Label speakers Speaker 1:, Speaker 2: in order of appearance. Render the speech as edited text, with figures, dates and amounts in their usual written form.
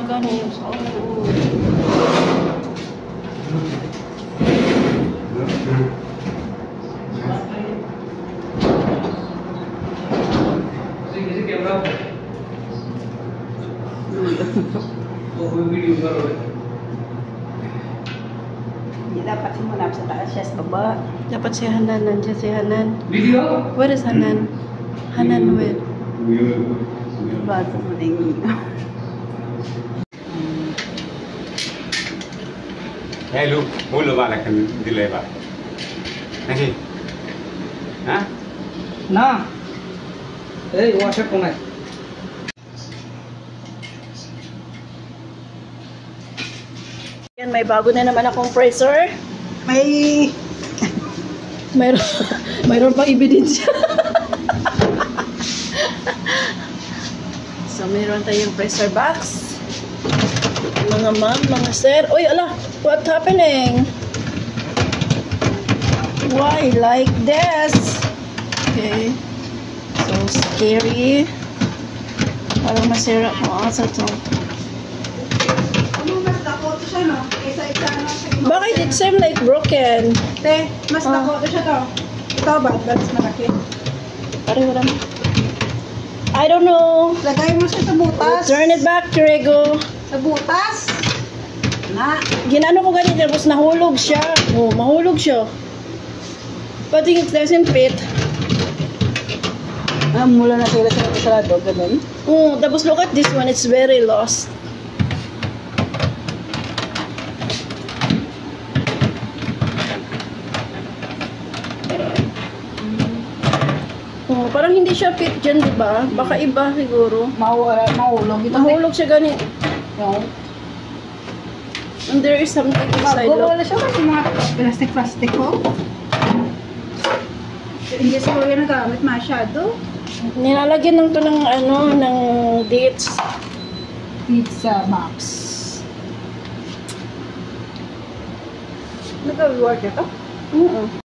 Speaker 1: gani yung sa ulo.
Speaker 2: Sige, camera. Video karo.
Speaker 3: Hindi dapat simunap sa taas siya sa baba.
Speaker 1: Dapat si Hanan, nandiyan si Hanan.
Speaker 2: Video?
Speaker 1: Where is Hanan? Hanan where?
Speaker 3: Diba sa muling.
Speaker 4: Hello, mulo bala kan dilay ba? Naki. Ha?
Speaker 2: Na. Eh, WhatsApp ko na.
Speaker 1: Yan, may bago na naman akong pressure.
Speaker 3: May
Speaker 1: Mayroon pang ebidensya. So, mayroon tayong pressure box. Mga ma'am, mga sir. Uy, ala, what happening? Why like this? Okay. So scary. Parang masira mo asa to.
Speaker 3: ano mas dako to siya no? Isa-isa no sa imo.
Speaker 1: Bakit it seem like broken?
Speaker 3: Te, mas dako to siya to. Ito ba? Mas malaki.
Speaker 1: Pareho lang. I don't know.
Speaker 3: Lagay mo siya sa butas.
Speaker 1: Turn it back, Rego.
Speaker 3: Sa butas. Na.
Speaker 1: Ginano ko ganito, tapos nahulog siya. Oh, mahulog siya. But it doesn't fit.
Speaker 3: Mula na sila sa sarado, ganun.
Speaker 1: Oh, tapos look at this one, it's very lost. Oh, parang hindi siya fit dyan, di ba? Baka iba siguro.
Speaker 3: Mahulog. Ito
Speaker 1: Mahulog siya ganito.
Speaker 3: yung
Speaker 1: And there is something inside.
Speaker 3: bago
Speaker 1: Look.
Speaker 3: wala siya kasi mga plastic ko. Hindi siguro yan nagamit masyado.
Speaker 1: Nilalagyan lang to ng ano, ng dates.
Speaker 3: Pizza box. Nag-reward ito?
Speaker 1: Oo.